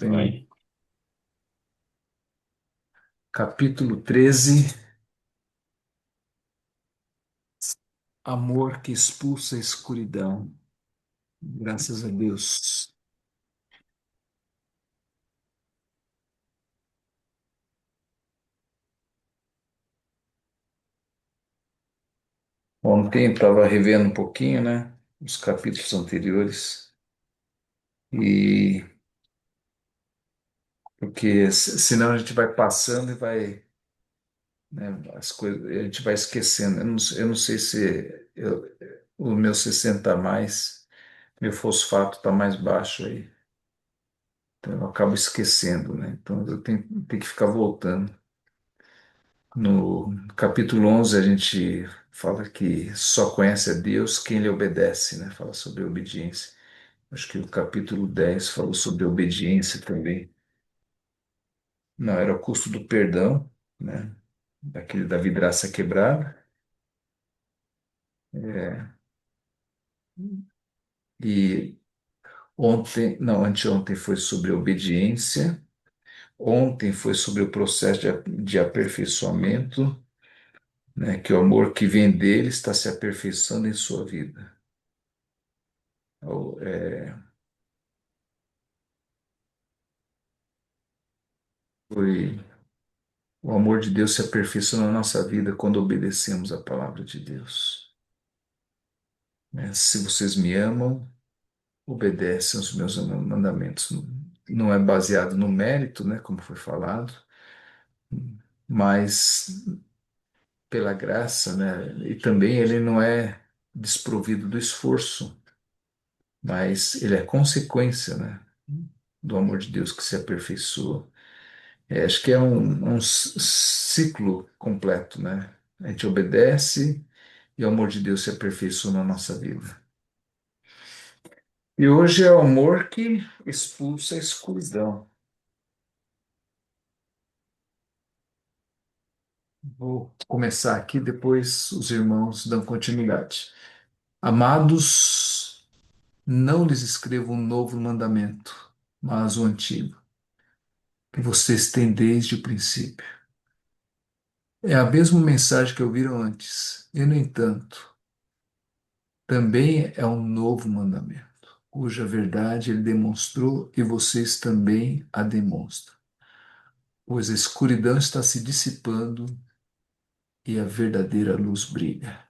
Tem capítulo 13, amor que expulsa a escuridão. Graças a Deus. Ontem eu estava revendo um pouquinho, né, os capítulos anteriores, e porque senão a gente vai passando e vai, né, as coisas, a gente vai esquecendo. Eu não sei se o meu 60 a mais, meu fosfato está mais baixo aí, então eu acabo esquecendo, né? Então eu tenho que ficar voltando. No capítulo 11 a gente fala que só conhece a Deus quem lhe obedece, né? Fala sobre obediência. Acho que o capítulo 10 falou sobre obediência também. Não, era o custo do perdão, né? Daquele da vidraça quebrada. É, e ontem, não, anteontem foi sobre obediência. Ontem foi sobre o processo de aperfeiçoamento, né? Que o amor que vem dele está se aperfeiçoando em sua vida. Ou, foi o amor de Deus se aperfeiçoa na nossa vida quando obedecemos a palavra de Deus, né? Se vocês me amam, obedecem os meus mandamentos. Não é baseado no mérito, né, como foi falado, mas pela graça, né? E também ele não é desprovido do esforço, mas ele é consequência, né, do amor de Deus que se aperfeiçoa. Acho que é um ciclo completo, né? A gente obedece e o amor de Deus se aperfeiçoa na nossa vida. E hoje é o amor que expulsa a escuridão. Vou começar aqui, depois os irmãos dão continuidade. Amados, não lhes escrevo um novo mandamento, mas o antigo, que vocês têm desde o princípio. É a mesma mensagem que ouviram antes, e, no entanto, também é um novo mandamento, cuja verdade ele demonstrou e vocês também a demonstram, pois a escuridão está se dissipando e a verdadeira luz brilha.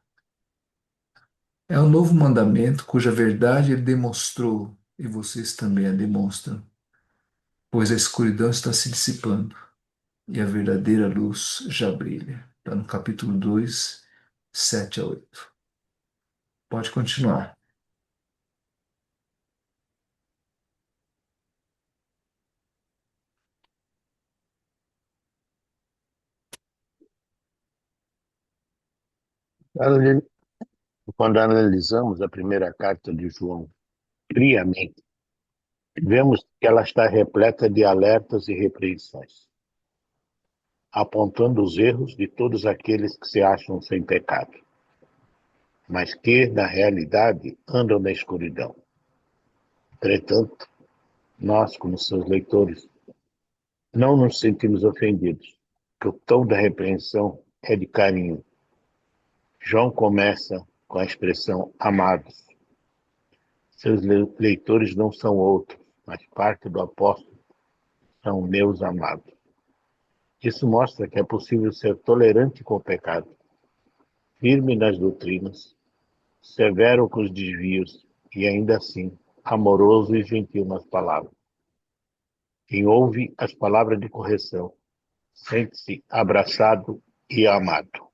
É um novo mandamento cuja verdade ele demonstrou e vocês também a demonstram, pois a escuridão está se dissipando e a verdadeira luz já brilha. Está no capítulo 2, 7 a 8. Pode continuar. Anali- Quando analisamos a primeira carta de João friamente, vemos que ela está repleta de alertas e repreensões, apontando os erros de todos aqueles que se acham sem pecado, mas que, na realidade, andam na escuridão. Entretanto, nós, como seus leitores, não nos sentimos ofendidos, que o tom da repreensão é de carinho. João começa com a expressão amados. Seus leitores não são outros, mas parte do apóstolo são meus amados. Isso mostra que é possível ser tolerante com o pecado, firme nas doutrinas, severo com os desvios e ainda assim amoroso e gentil nas palavras. Quem ouve as palavras de correção sente-se abraçado e amado.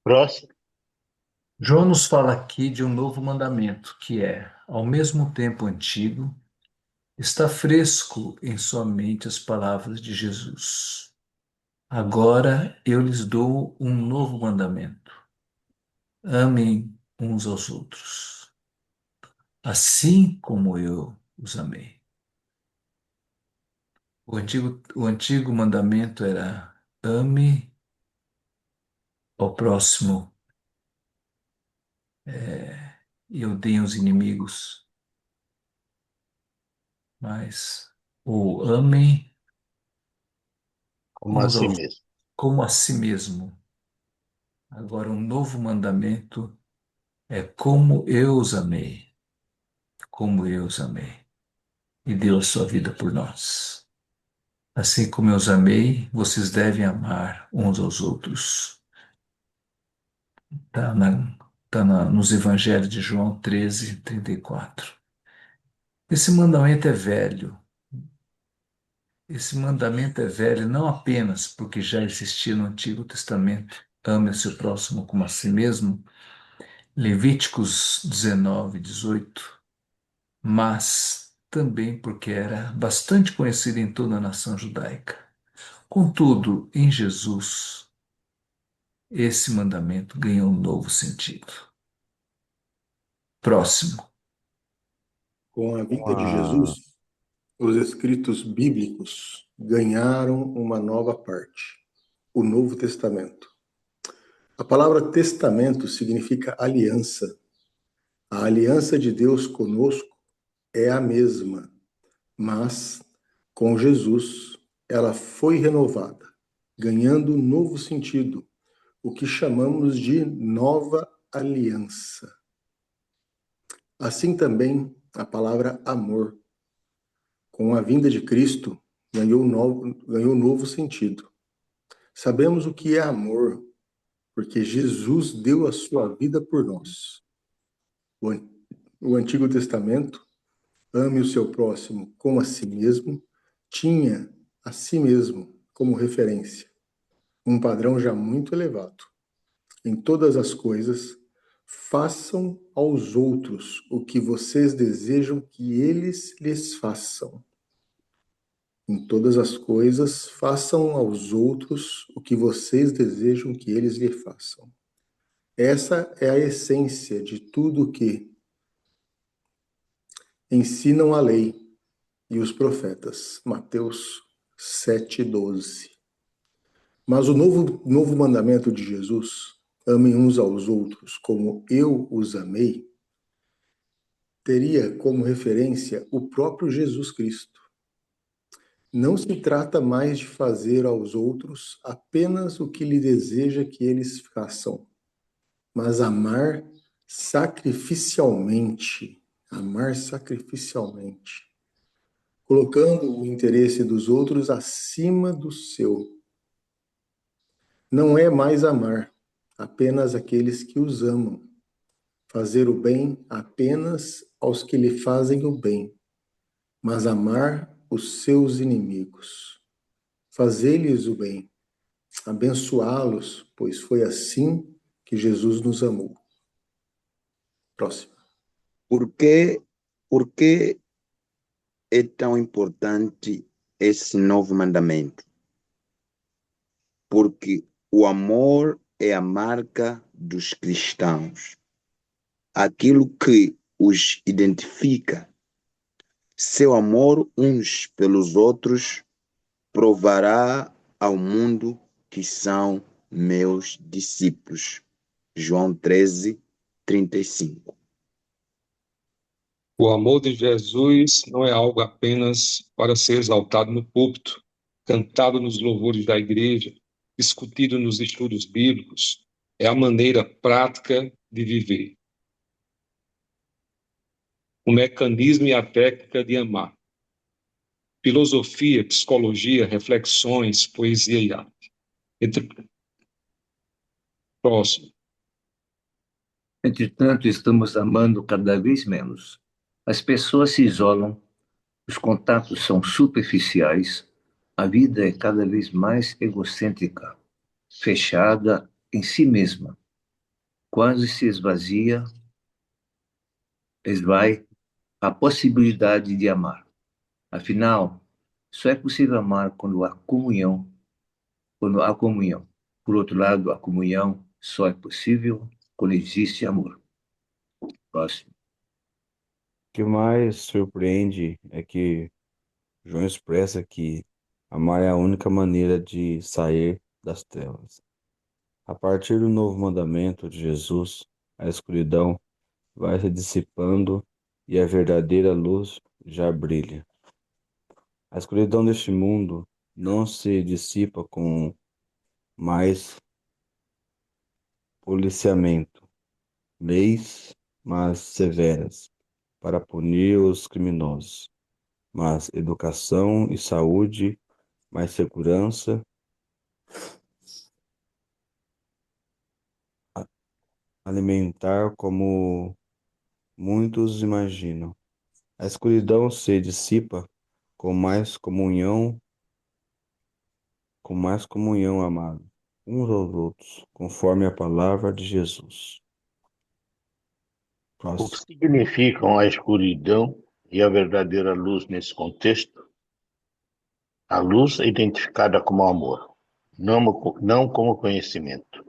Próximo. João nos fala aqui de um novo mandamento, que é, ao mesmo tempo antigo, está fresco em sua mente as palavras de Jesus. Agora eu lhes dou um novo mandamento: amem uns aos outros, assim como eu os amei. O antigo mandamento era: ame ao próximo e odeie os inimigos, mas o amem como a uns si aos, mesmo. como a si mesmo. Agora, um novo mandamento é como eu os amei, e deu a sua vida por nós. Assim como eu os amei, vocês devem amar uns aos outros. Está nos Evangelhos de João 13, 34. Esse mandamento é velho. Esse mandamento é velho não apenas porque já existia no Antigo Testamento, ame o seu próximo como a si mesmo, Levíticos 19, 18, mas também porque era bastante conhecido em toda a nação judaica. Contudo, em Jesus, esse mandamento ganhou um novo sentido. Próximo. Com a vinda de Uma, Jesus, os escritos bíblicos ganharam uma nova parte, o Novo Testamento. A palavra testamento significa aliança. A aliança de Deus conosco é a mesma, mas com Jesus ela foi renovada, ganhando um novo sentido, o que chamamos de nova aliança. Assim também a palavra amor, com a vinda de Cristo, ganhou novo sentido. Sabemos o que é amor, porque Jesus deu a sua vida por nós. O Antigo Testamento, ame o seu próximo como a si mesmo, tinha a si mesmo como referência, um padrão já muito elevado. Em todas as coisas, façam aos outros o que vocês desejam que eles lhes façam. Em todas as coisas, façam aos outros o que vocês desejam que eles lhe façam. Essa é a essência de tudo que ensinam a lei e os profetas. Mateus 7:12. Mas o novo mandamento de Jesus, amem uns aos outros como eu os amei, teria como referência o próprio Jesus Cristo. Não se trata mais de fazer aos outros apenas o que lhe deseja que eles façam, mas amar sacrificialmente, colocando o interesse dos outros acima do seu. Não é mais amar apenas aqueles que os amam, fazer o bem apenas aos que lhe fazem o bem, mas amar os seus inimigos, fazer-lhes o bem, abençoá-los, pois foi assim que Jesus nos amou. Próximo. Por que, por que é tão importante esse novo mandamento? Porque o amor é a marca dos cristãos, aquilo que os identifica. Seu amor uns pelos outros provará ao mundo que são meus discípulos. João 13, 35. O amor de Jesus não é algo apenas para ser exaltado no púlpito, cantado nos louvores da igreja, discutido nos estudos bíblicos. É a maneira prática de viver. O mecanismo e a técnica de amar. Filosofia, psicologia, reflexões, poesia e arte. Próximo. Entretanto, estamos amando cada vez menos. As pessoas se isolam, os contatos são superficiais, a vida é cada vez mais egocêntrica, fechada em si mesma, quase se esvai a possibilidade de amar. Afinal, só é possível amar quando há comunhão. Por outro lado, a comunhão só é possível quando existe amor. Próximo. O que mais surpreende é que João expressa que amar é a única maneira de sair das trevas. A partir do novo mandamento de Jesus, a escuridão vai se dissipando e a verdadeira luz já brilha. A escuridão deste mundo não se dissipa com mais policiamento, leis mais severas para punir os criminosos, mas educação e saúde, mais segurança, alimentar como muitos imaginam. A escuridão se dissipa com mais comunhão, amado, uns aos outros, conforme a palavra de Jesus. O que Próximo. significam a escuridão e a verdadeira luz nesse contexto? A luz é identificada como amor, não como conhecimento.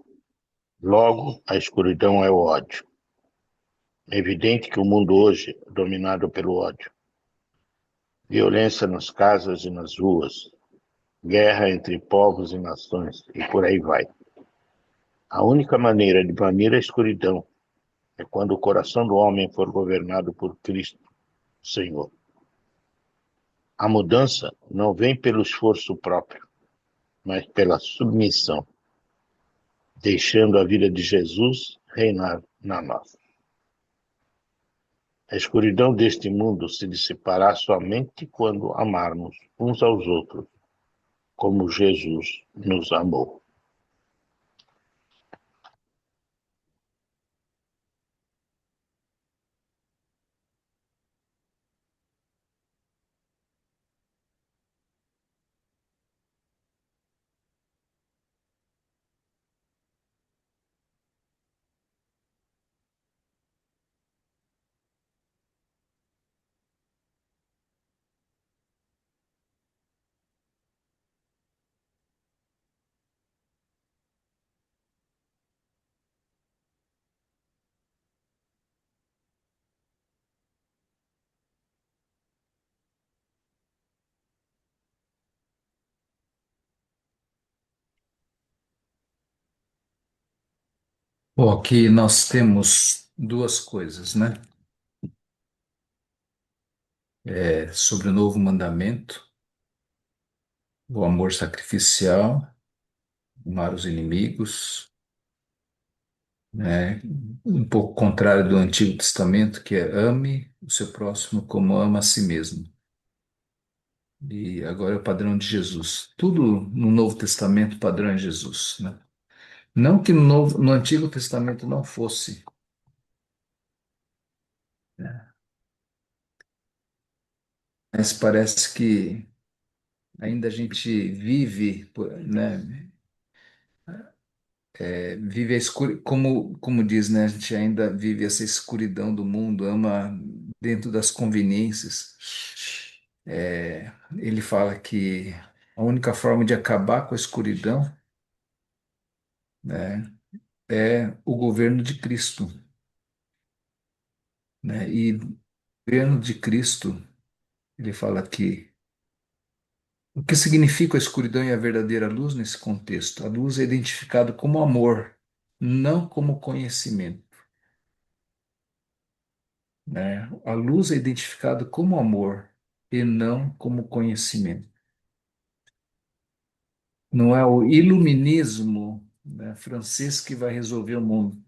Logo, a escuridão é o ódio. É evidente que o mundo hoje é dominado pelo ódio. Violência nas casas e nas ruas, guerra entre povos e nações, e por aí vai. A única maneira de banir a escuridão é quando o coração do homem for governado por Cristo, Senhor. A mudança não vem pelo esforço próprio, mas pela submissão, deixando a vida de Jesus reinar na nossa. A escuridão deste mundo se dissipará somente quando amarmos uns aos outros, como Jesus nos amou. Bom, aqui nós temos duas coisas, né? Sobre o novo mandamento, o amor sacrificial, amar os inimigos, né? Um pouco contrário do Antigo Testamento, que é ame o seu próximo como ama a si mesmo. E agora é o padrão de Jesus. Tudo no Novo Testamento, o padrão é Jesus, né? Não que no Antigo Testamento não fosse, né? Mas parece que ainda a gente vive, né? Vive a como diz, né? A gente ainda vive essa escuridão do mundo, ama dentro das conveniências. Ele fala que a única forma de acabar com a escuridão, né, é o governo de Cristo, né? E o governo de Cristo, ele fala que o que significa a escuridão e a verdadeira luz nesse contexto? A luz é identificada como amor, não como conhecimento, né? A luz é identificada como amor e não como conhecimento. Não é o iluminismo, né, francês que vai resolver o mundo,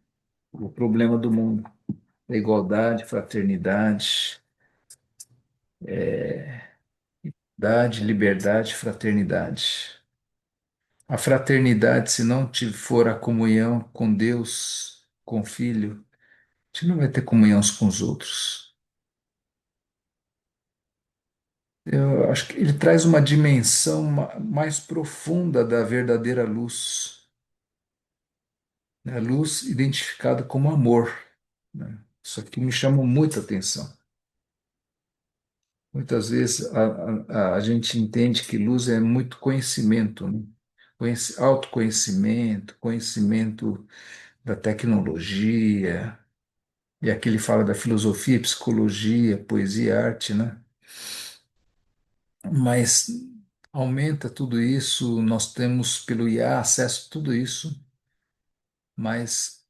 o problema do mundo. A igualdade, fraternidade, liberdade, fraternidade. A fraternidade, se não for a comunhão com Deus, com o Filho, a gente não vai ter comunhão uns com os outros. Eu acho que ele traz uma dimensão mais profunda da verdadeira luz, né? A luz identificada como amor, né? Isso aqui me chama muita atenção. Muitas vezes a gente entende que luz é muito conhecimento, né? Autoconhecimento, conhecimento da tecnologia, e aqui ele fala da filosofia, psicologia, poesia, arte, né? Mas aumenta tudo isso, nós temos pelo IA acesso a tudo isso, mas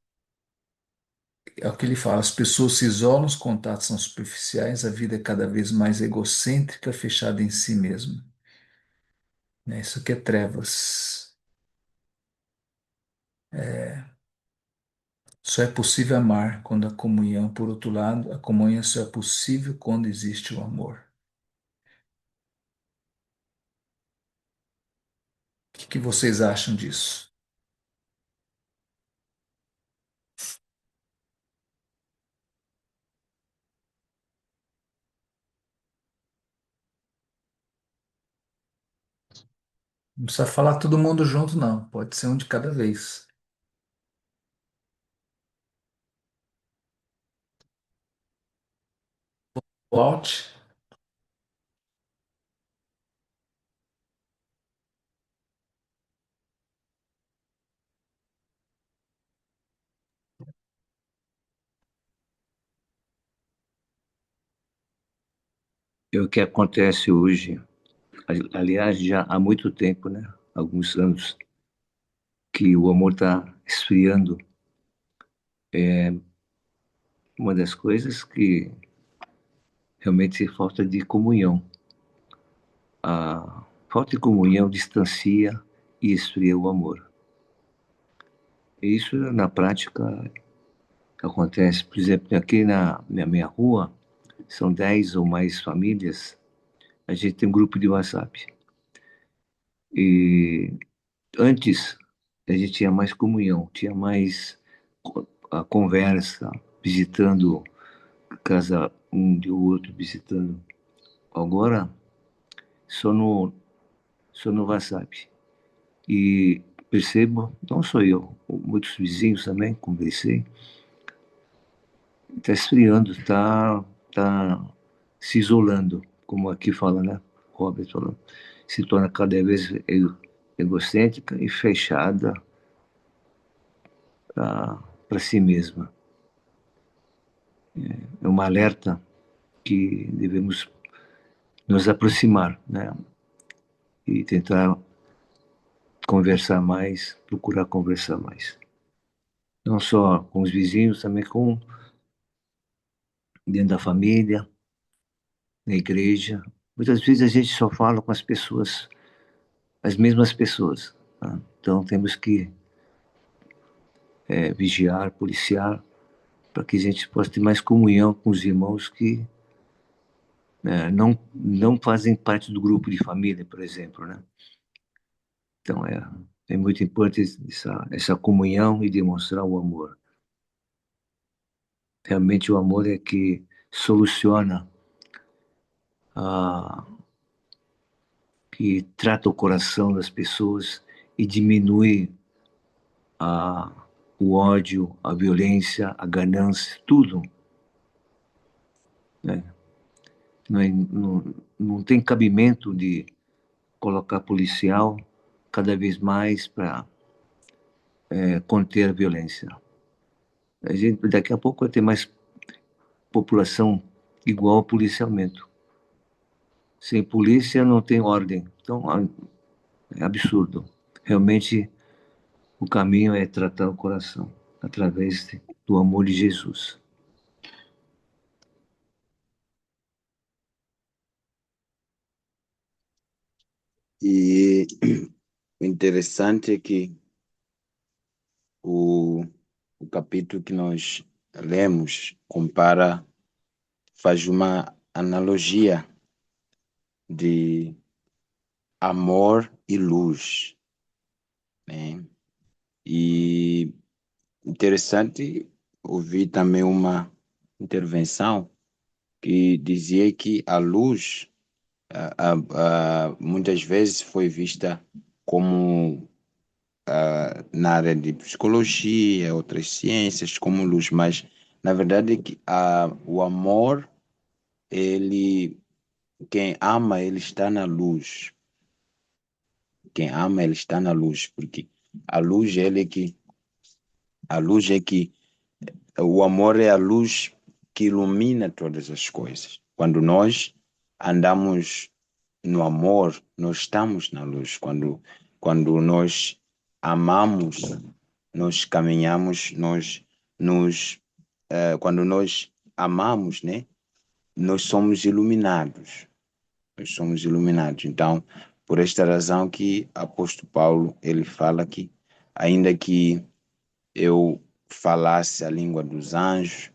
é o que ele fala, as pessoas se isolam, os contatos são superficiais, a vida é cada vez mais egocêntrica, fechada em si mesma. Né? Isso aqui é trevas. Só é possível amar quando a comunhão, por outro lado, a comunhão só é possível quando existe o amor. O que vocês acham disso? Não precisa falar todo mundo junto, não. Pode ser um de cada vez. Walt, É o que acontece hoje, aliás, já há muito tempo, né? Alguns anos, que o amor está esfriando. É uma das coisas que realmente é falta de comunhão. A falta de comunhão distancia e esfria o amor. E isso, na prática, acontece. Por exemplo, aqui na minha rua, são 10 ou mais famílias, a gente tem um grupo de WhatsApp. E antes, a gente tinha mais comunhão, tinha mais a conversa, visitando casa um de outro, visitando. Agora, só no, só no WhatsApp. E percebo, não só eu, muitos vizinhos também, conversei, está esfriando, tá se isolando, como aqui fala, né? Robert falando, se torna cada vez egocêntrica e fechada para si mesma. É uma alerta que devemos nos aproximar, né? E tentar conversar mais, procurar conversar mais. Não só com os vizinhos, também com dentro da família, na igreja. Muitas vezes a gente só fala com as pessoas, as mesmas pessoas. Tá? Então temos que vigiar, policiar, para que a gente possa ter mais comunhão com os irmãos que não fazem parte do grupo de família, por exemplo, né? Então é muito importante essa comunhão e demonstrar o amor. Realmente o amor é que soluciona, que trata o coração das pessoas e diminui a, o ódio, a violência, a ganância, tudo. Né? Não tem cabimento de colocar policial cada vez mais para conter a violência. A gente, daqui a pouco vai ter mais população igual ao policiamento. Sem polícia não tem ordem. Então, é absurdo. Realmente, o caminho é tratar o coração através do amor de Jesus. E o interessante é que o, o capítulo que nós lemos faz uma analogia de amor e luz, né? E interessante ouvir também uma intervenção que dizia que a luz muitas vezes foi vista como na área de psicologia, outras ciências, como luz, mas na verdade é que o amor, ele, quem ama, ele está na luz. Quem ama, ele está na luz, porque a luz, a luz é que, o amor é a luz que ilumina todas as coisas. Quando nós andamos no amor, nós estamos na luz. Quando nós amamos, nós caminhamos, quando nós amamos, né? Nós somos iluminados. Nós somos iluminados. Então, por esta razão que apóstolo Paulo, ele fala que ainda que eu falasse a língua dos anjos,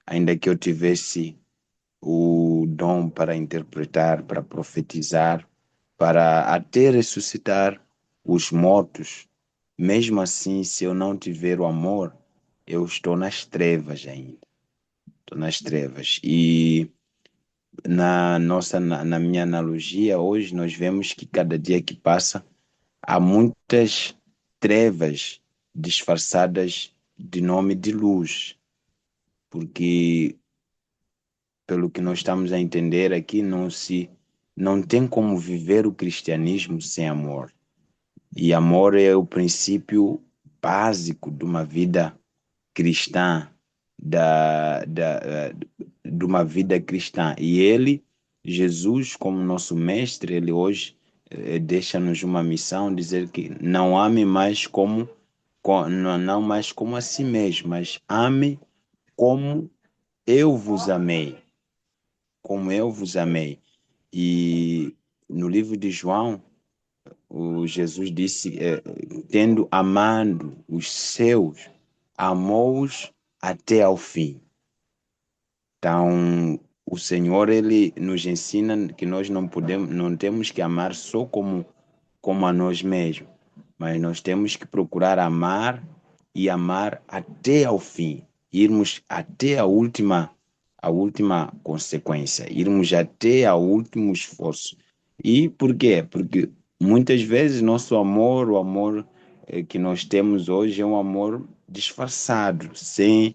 ainda que eu tivesse o dom para interpretar, para profetizar, para até ressuscitar os mortos, mesmo assim, se eu não tiver o amor, eu estou nas trevas ainda. Estou nas trevas. E na minha analogia, hoje nós vemos que cada dia que passa há muitas trevas disfarçadas de nome de luz, porque pelo que nós estamos a entender aqui, não tem como viver o cristianismo sem amor. E amor é o princípio básico de uma vida cristã, de uma vida cristã. E ele, Jesus, como nosso mestre, ele hoje deixa-nos uma missão, dizer que não ame mais não mais como a si mesmo, mas ame como eu vos amei, como eu vos amei. E no livro de João, o Jesus disse, tendo amado os seus, amou-os até ao fim. Então, o Senhor, ele nos ensina que nós não temos que amar só como a nós mesmos, mas nós temos que procurar amar e amar até ao fim, irmos até a última consequência, irmos até ao último esforço. E por quê? Porque muitas vezes nosso amor, o amor que nós temos hoje é um amor disfarçado, sem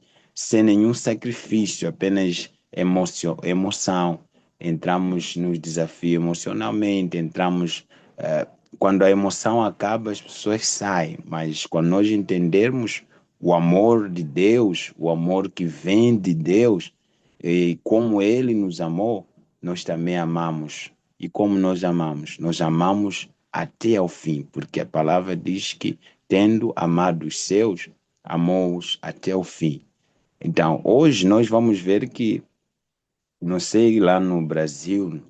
nenhum sacrifício, apenas emoção. Entramos nos desafios emocionalmente, quando a emoção acaba, as pessoas saem, mas quando nós entendermos o amor de Deus, o amor que vem de Deus, e como Ele nos amou, nós também amamos. E como nós amamos? Nós amamos até ao fim, porque a palavra diz que, tendo amado os seus, amou-os até o fim. Então, hoje nós vamos ver que, não sei lá no Brasil,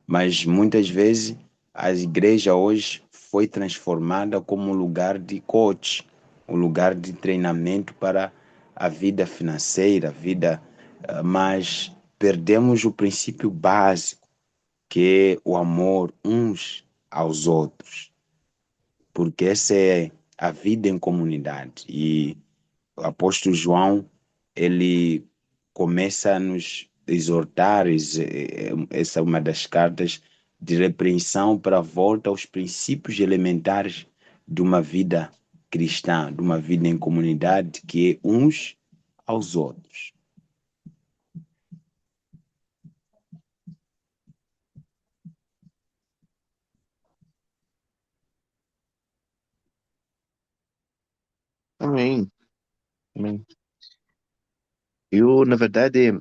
mas muitas vezes a igreja hoje foi transformada como um lugar de coach, um lugar de treinamento para a vida financeira, mas perdemos o princípio básico, que é o amor uns aos outros, porque essa é a vida em comunidade. E o apóstolo João, ele começa a nos exortar, essa é uma das cartas de repreensão para a volta aos princípios elementares de uma vida cristã, de uma vida em comunidade, que é uns aos outros. Amém. Amém. Eu, na verdade,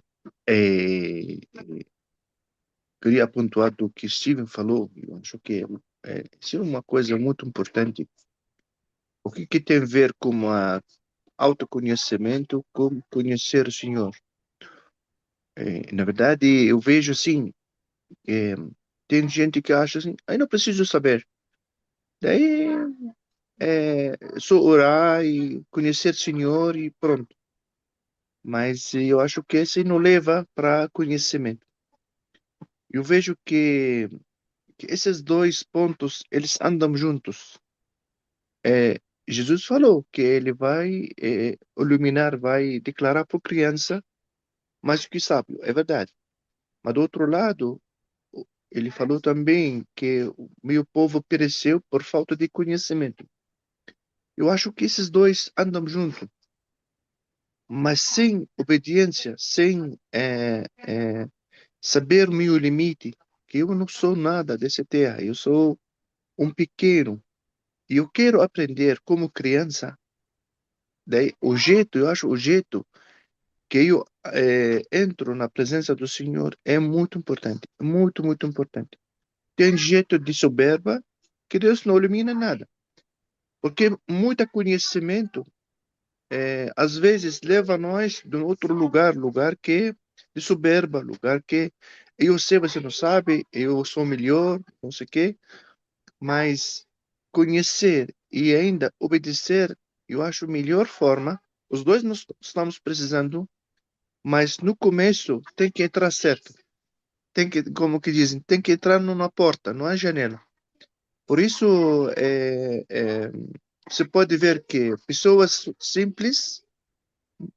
queria pontuar do que Steven falou. Eu acho que isso é uma coisa muito importante. O que tem a ver com autoconhecimento, com conhecer o Senhor? Na verdade, eu vejo assim, tem gente que acha assim, aí não preciso saber. Daí só orar e conhecer o Senhor e pronto. Mas eu acho que esse não leva para conhecimento. Eu vejo que esses dois pontos, eles andam juntos. Jesus falou que ele vai iluminar, vai declarar para criança mais do que sábio, é verdade. Mas do outro lado, ele falou também que o meu povo pereceu por falta de conhecimento. Eu acho que esses dois andam juntos, mas sem obediência, sem saber o meu limite, que eu não sou nada dessa terra, eu sou um pequeno, e eu quero aprender como criança. Daí, eu acho o jeito que eu entro na presença do Senhor é muito importante, muito, muito importante. tem jeito de soberba que Deus não elimina nada. Porque muito conhecimento, às vezes, leva nós de um outro lugar, lugar que de soberba, lugar que eu sei, você não sabe, eu sou melhor, não sei o quê, mas conhecer e ainda obedecer, eu acho a melhor forma. Os dois nós estamos precisando, mas no começo tem que entrar certo. Tem que, como que dizem, tem que entrar numa porta, não é janela. Por isso, você pode ver que pessoas simples,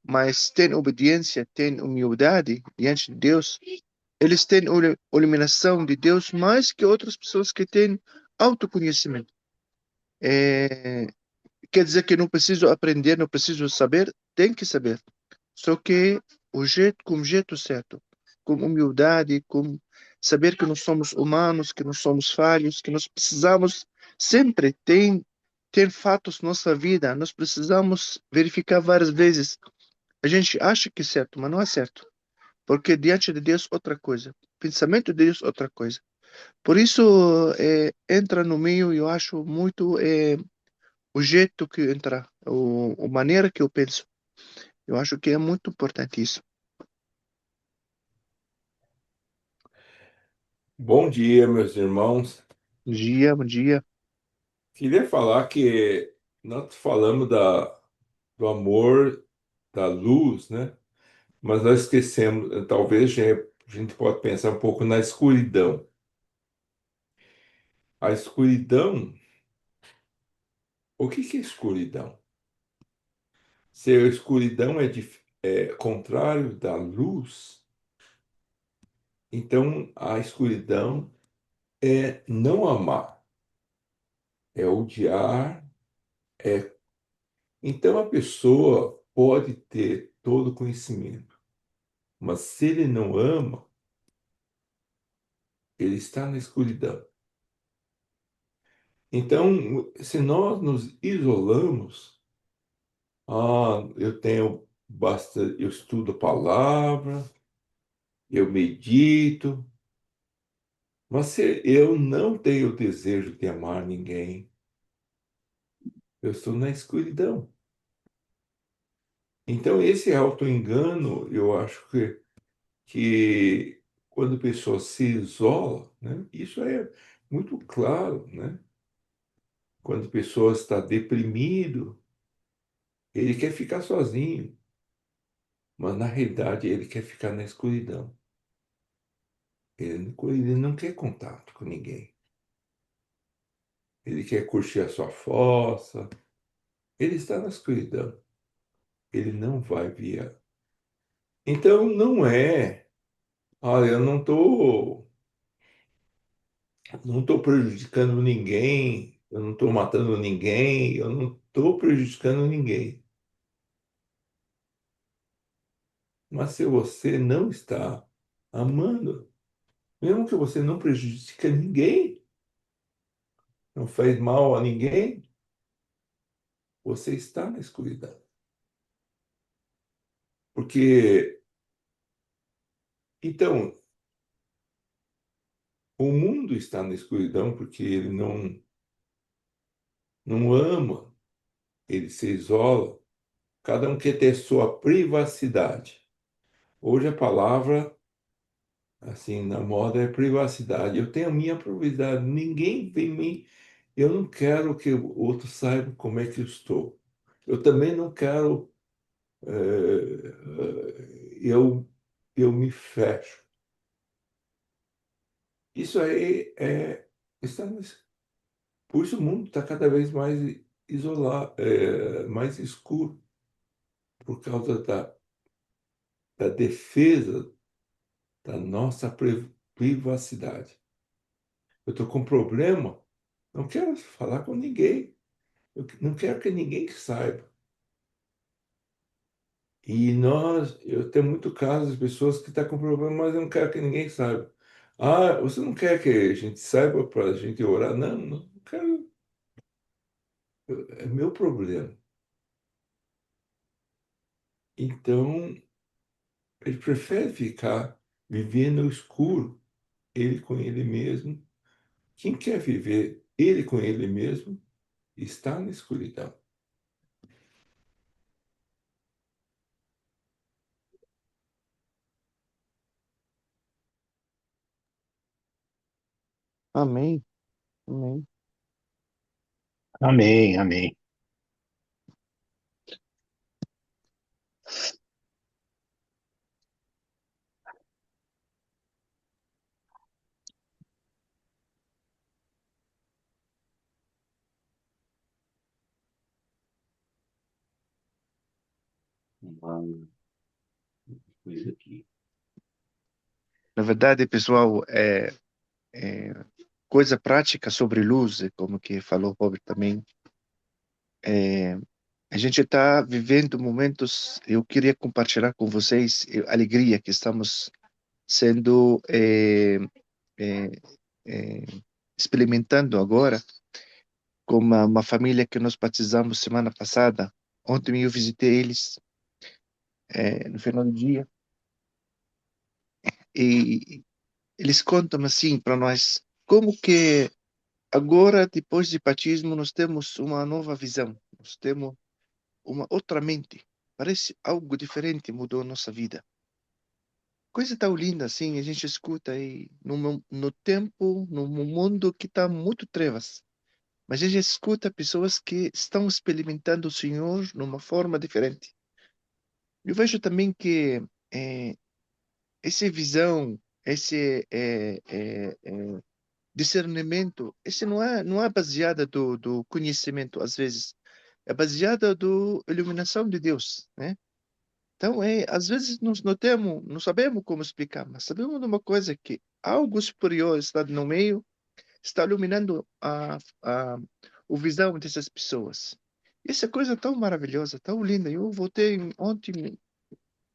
mas têm obediência, têm humildade diante de Deus, eles têm a iluminação de Deus mais que outras pessoas que têm autoconhecimento. É, quer dizer que não preciso aprender, não preciso saber, tem que saber. Só que o jeito, com o jeito certo, com humildade, com saber que nós somos humanos, que nós somos falhos, que nós precisamos sempre ter fatos na nossa vida, nós precisamos verificar várias vezes. A gente acha que é certo, mas não é certo. Porque diante de Deus, outra coisa. Pensamento de Deus, outra coisa. Por isso, entra no meio, eu acho muito o jeito que entra, a maneira que eu penso. Eu acho que é muito importante isso. Bom dia, meus irmãos. Bom dia, bom dia. Queria falar que nós falamos do amor, da luz, né? Mas nós esquecemos, talvez a gente pode pensar um pouco na escuridão. A escuridão, o que é escuridão? Se a escuridão é contrário da luz, então a escuridão é não amar, é odiar, é. Então a pessoa pode ter todo o conhecimento, mas se ele não ama, ele está na escuridão. Então, se nós nos isolamos, eu tenho bastante, eu estudo a palavra, eu medito, mas se eu não tenho o desejo de amar ninguém, eu estou na escuridão. Então, esse auto-engano, eu acho que quando a pessoa se isola, né, isso é muito claro, né? Quando a pessoa está deprimido, ele quer ficar sozinho, mas na realidade ele quer ficar na escuridão. Ele não quer contato com ninguém. Ele quer curtir a sua fossa. Ele está na escuridão. Ele não vai via. Então não é. Olha, eu não tô prejudicando ninguém. Eu não estou matando ninguém. Eu não estou prejudicando ninguém. Mas se você não está amando, mesmo que você não prejudique ninguém, não faz mal a ninguém, você está na escuridão. Porque, então, o mundo está na escuridão porque ele não ama, ele se isola. Cada um quer ter sua privacidade. Hoje a palavra, assim, na moda é privacidade. Eu tenho a minha privacidade, ninguém vem me. Eu não quero que o outro saiba como é que eu estou. Eu também não quero. Eu me fecho. Isso aí está, por isso o mundo está cada vez mais isolado, mais escuro, por causa da defesa da nossa privacidade. Eu estou com um problema, não quero falar com ninguém, eu não quero que ninguém saiba. Eu tenho muito casos de pessoas que estão com problema, mas eu não quero que ninguém saiba. Você não quer que a gente saiba para a gente orar? Não, não quero. É meu problema. Então, ele prefere ficar vivendo no escuro, ele com ele mesmo, Quem quer viver ele com ele mesmo está na escuridão. Amém. Amém. Amém, amém. Uma coisa aqui. Na verdade, pessoal, coisa prática sobre luz, como que falou o Robert também. É, a gente está vivendo momentos, eu queria compartilhar com vocês a alegria que estamos sendo é, é, experimentando agora com uma família que nós batizamos semana passada. Ontem eu visitei eles no final do dia e eles contam assim para nós como que agora, depois de batismo, nós temos uma nova visão, nós temos uma outra mente. Parece algo diferente mudou nossa vida. Coisa tão linda assim, a gente escuta aí no tempo, no mundo que está muito trevas. Mas a gente escuta pessoas que estão experimentando o Senhor numa forma diferente. Eu vejo também que essa visão, esse discernimento, esse não é baseado do conhecimento, às vezes. É baseado do iluminação de Deus, né? Então, às vezes nós não temos, não sabemos como explicar, mas sabemos de uma coisa que algo superior está no meio, está iluminando a visão dessas pessoas. Essa coisa tão maravilhosa, tão linda. Eu voltei ontem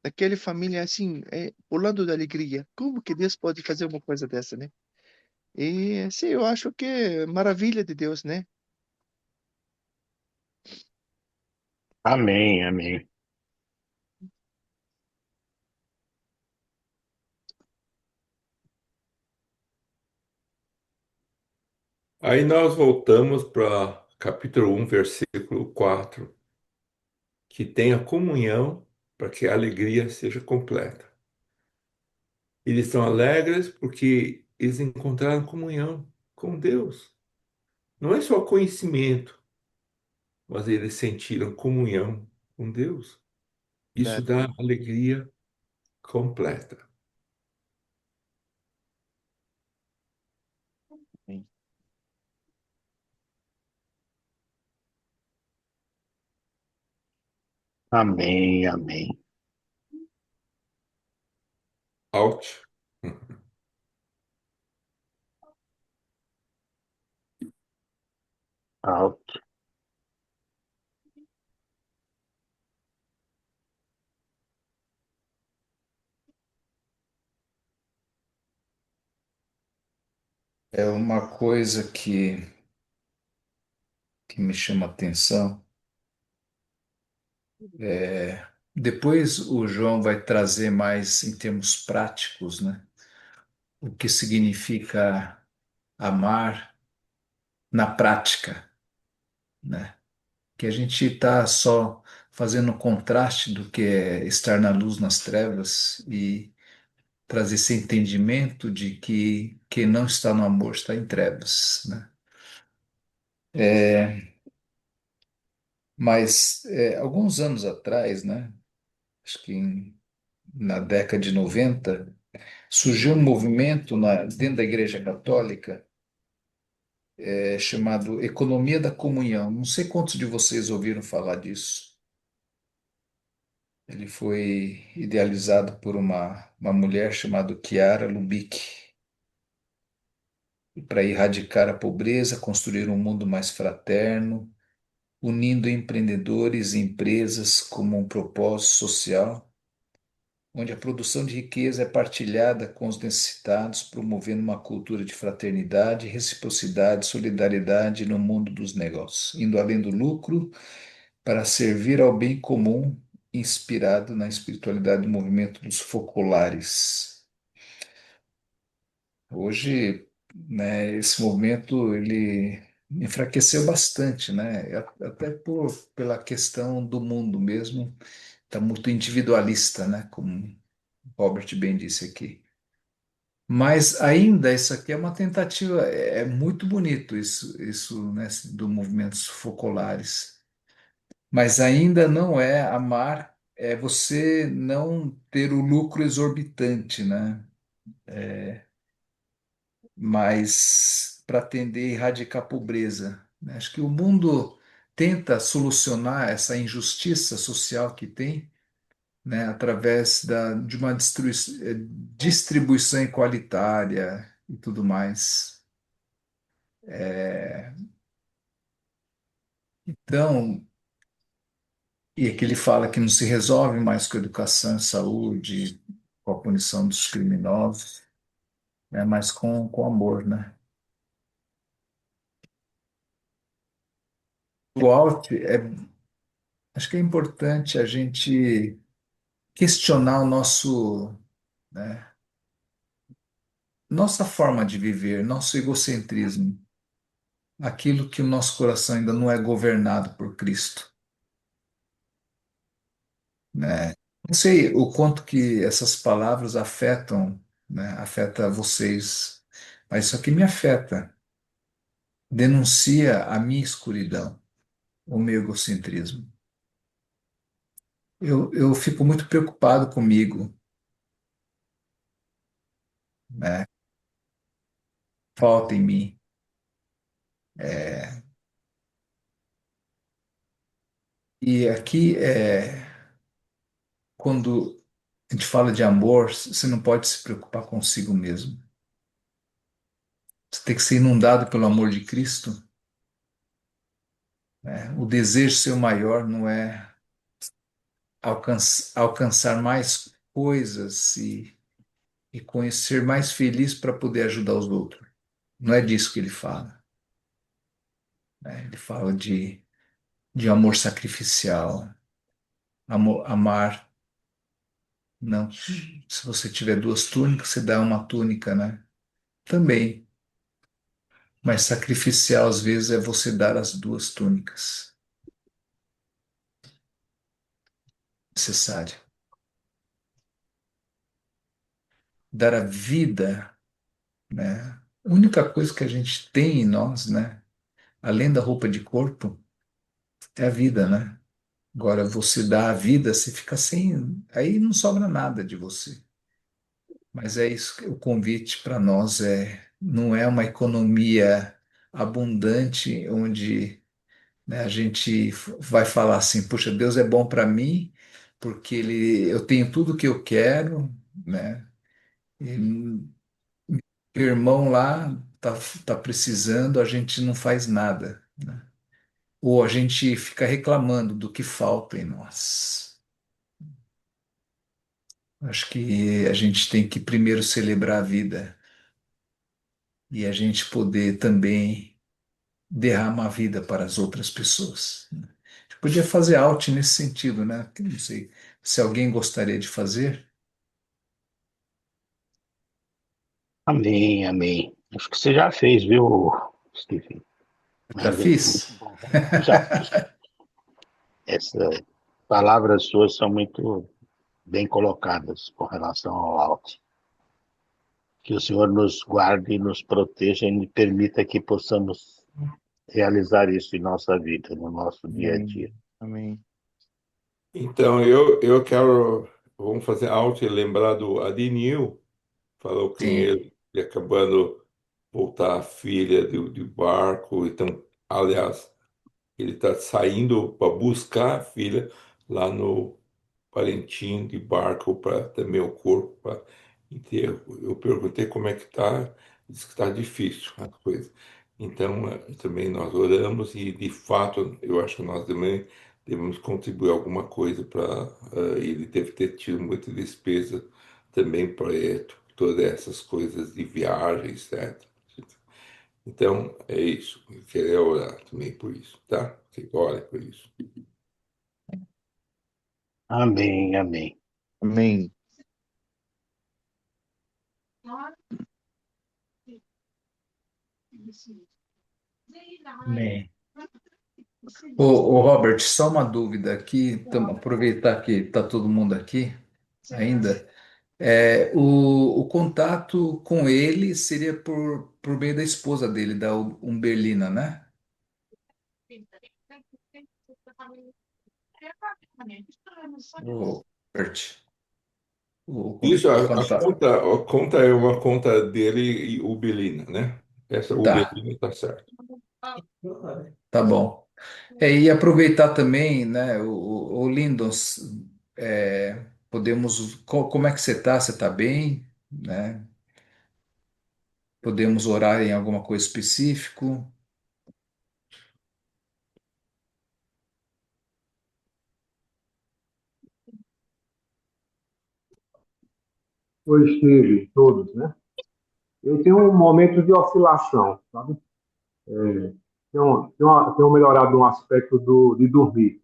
naquela família assim, pulando da alegria. Como que Deus pode fazer uma coisa dessa, né? E sim, eu acho que é maravilha de Deus, né? Amém, amém. Aí nós voltamos para capítulo 1, versículo 4, que tem a comunhão para que a alegria seja completa. Eles estão alegres porque eles encontraram comunhão com Deus. Não é só conhecimento, mas eles sentiram comunhão com Deus. Isso Verdade. dá alegria completa. Sim. Amém, amém. Out. Alto. É uma coisa que me chama a atenção. Depois o João vai trazer mais em termos práticos, né? O que significa amar na prática, né? Que a gente está só fazendo um contraste do que é estar na luz nas trevas e trazer esse entendimento de que quem não está no amor está em trevas, né? Mas alguns anos atrás, né? Acho que na década de 90 surgiu um movimento dentro da Igreja Católica chamado Economia da Comunhão. Não sei quantos de vocês ouviram falar disso. Ele foi idealizado por uma mulher chamada Chiara Lubich, para erradicar a pobreza, construir um mundo mais fraterno, unindo empreendedores e empresas como um propósito social, onde a produção de riqueza é partilhada com os necessitados, promovendo uma cultura de fraternidade, reciprocidade, solidariedade no mundo dos negócios, indo além do lucro para servir ao bem comum, inspirado na espiritualidade do movimento dos focolares. Hoje, né? Esse movimento ele enfraqueceu bastante, né? Até pela questão do mundo mesmo, está muito individualista, né? Como Robert bem disse aqui. Mas ainda isso aqui é uma tentativa, é muito bonito isso, né, do movimentos focolares. Mas ainda não é amar, é você não ter o lucro exorbitante, né? Mas para tender a erradicar a pobreza, né? Acho que o mundo tenta solucionar essa injustiça social que tem, né, através de uma distribuição igualitária e tudo mais. Então, e aqui ele fala que não se resolve mais com educação e saúde, com a punição dos criminosos, né, mas com amor, né? O out acho que é importante a gente questionar o nosso, né, nossa forma de viver, nosso egocentrismo, aquilo que o nosso coração ainda não é governado por Cristo, né? Não sei o quanto que essas palavras afetam, né, afeta vocês, mas isso aqui me afeta. Denuncia a minha escuridão, o meu egocentrismo. Eu fico muito preocupado comigo, né? Falta em mim. É, e aqui, quando a gente fala de amor, você não pode se preocupar consigo mesmo. Você tem que ser inundado pelo amor de Cristo, né? O desejo seu maior não é alcançar mais coisas e conhecer mais feliz para poder ajudar os outros. Não é disso que ele fala, né? Ele fala de amor sacrificial, amar. Não, se você tiver duas túnicas, você dá uma túnica, né? Também. Mas sacrificial, às vezes, é você dar as duas túnicas necessárias. Dar a vida, né? A única coisa que a gente tem em nós, né? Além da roupa de corpo, é a vida, né? Agora, você dá a vida, você fica sem. Aí não sobra nada de você. Mas é isso que o convite para nós não é uma economia abundante onde, né, a gente vai falar assim, puxa, Deus é bom para mim porque eu tenho tudo que eu quero, né? E meu irmão lá tá precisando, a gente não faz nada, né? Ou a gente fica reclamando do que falta em nós. Acho que a gente tem que primeiro celebrar a vida e a gente poder também derramar vida para as outras pessoas, né? A gente podia fazer out nesse sentido, né? Que não sei se alguém gostaria de fazer. Amém, amém. Acho que você já fez, viu, Stephen? Já Mas é muito fiz? bom. Já. Essas palavras suas são muito bem colocadas com relação ao alto. Que o Senhor nos guarde e nos proteja e permita que possamos realizar isso em nossa vida, no nosso dia a dia. Amém. Amém. Então, eu quero, vamos fazer alto e lembrar do Adinil, falou com Sim. ele, e acabando voltar a filha de barco, então, aliás, ele está saindo para buscar a filha lá no Parintins de barco para também o corpo para enterro. Eu perguntei como é que está, disse que está difícil a coisa. Então, também nós oramos e, de fato, eu acho que nós também devemos contribuir alguma coisa para ele deve ter tido muita despesa também para todas essas coisas de viagem, etc. Então, é isso. Eu queria orar também por isso, tá? Você ore por isso. Amém, amém. Amém. Amém. Ô, Robert, só uma dúvida aqui, aproveitar que está todo mundo aqui ainda. O contato com ele seria por meio da esposa dele, da Umbelina, né? O Robert, Isso, o a contato. conta, a conta é uma conta dele e Ubelina, né? Essa Tá, Ubelina está certo. tá bom. E aproveitar também, né, o Lindon, podemos, como é que você está? Você está bem? Né? Podemos orar em alguma coisa específico? Hoje teve todos, né? Eu tenho um momento de oscilação, sabe? Tenho melhorado no aspecto de dormir.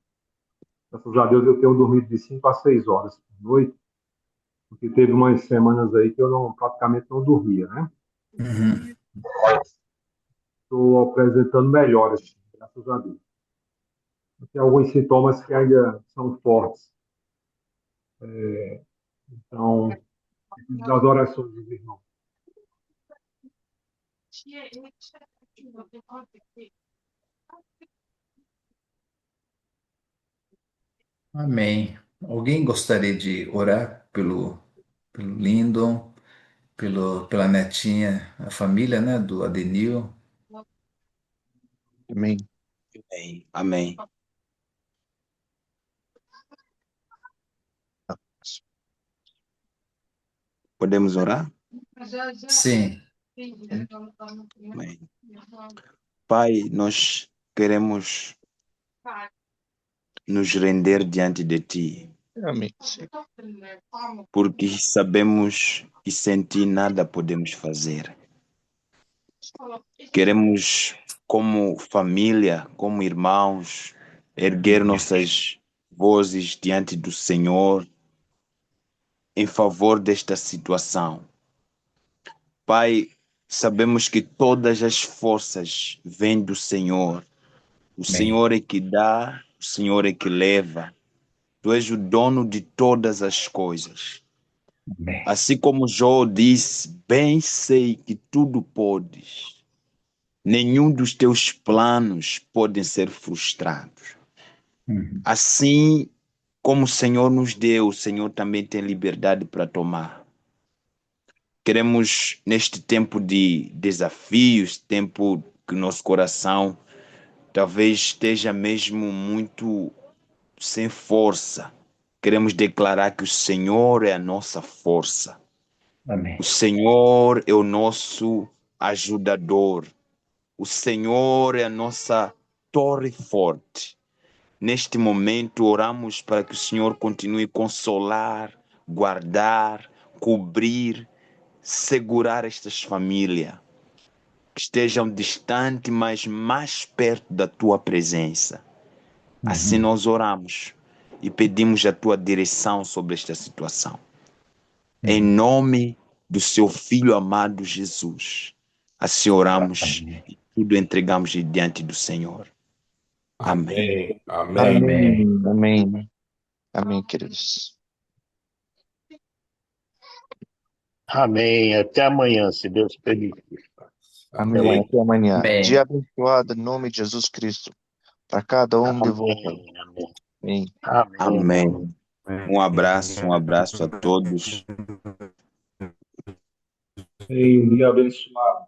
Graças a Deus eu tenho dormido de 5 a 6 horas por noite, porque teve umas semanas aí que eu praticamente não dormia, né? Uhum. Estou apresentando melhoras, graças a Deus. Tem alguns sintomas que ainda são fortes. Então, das orações dos irmãos. Amém. Alguém gostaria de orar pelo Lindon, pela netinha, a família, né, do Adenil? Amém. Amém. Amém. Podemos orar? Sim, Amém. Pai, nós queremos nos render diante de Ti, Amém. Sim. porque sabemos que sem Ti nada podemos fazer. Queremos, como família, como irmãos, erguer nossas vozes diante do Senhor em favor desta situação. Pai, sabemos que todas as forças vêm do Senhor. O amém, Senhor é que dá, o Senhor é que leva. Tu és o dono de todas as coisas. amém. Assim como Jó disse, bem sei que tudo podes. Nenhum dos teus planos podem ser frustrados. Uhum. Assim como o Senhor nos deu, o Senhor também tem liberdade para tomar. Queremos, neste tempo de desafios, tempo que nosso coração talvez esteja mesmo muito sem força, queremos declarar que o Senhor é a nossa força. O Amém. Senhor é o nosso ajudador. O Senhor é a nossa torre forte. Neste momento, oramos para que o Senhor continue a consolar, guardar, cobrir, segurar estas famílias que estejam distantes, mas mais perto da tua presença. Assim Uhum. nós oramos e pedimos a tua direção sobre esta situação. Em Uhum. nome do seu Filho amado Jesus, assim oramos Amém. e tudo entregamos diante do Senhor. Amém. Amém. Amém. Amém. Amém. Amém. Amém, queridos. Amém. Até amanhã, se Deus permitir. Amém. Amém. Até amanhã. Amém. Dia abençoado em nome de Jesus Cristo. Para cada um de vocês. Amém. Amém. Amém. Amém. Amém. Um abraço a todos. Tenha um dia abençoado.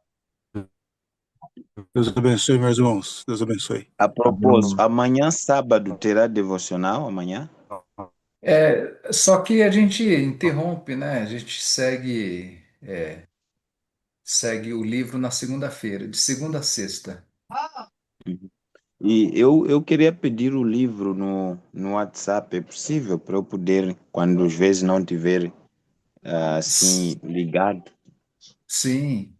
Deus abençoe, meus irmãos. Deus abençoe. A propósito, amanhã, sábado, terá devocional amanhã? Só que a gente interrompe, né? A gente segue o livro na segunda-feira, de segunda a sexta. Uhum. E eu queria pedir o livro no WhatsApp, é possível para eu poder, quando às vezes não tiver assim S- ligado? Sim,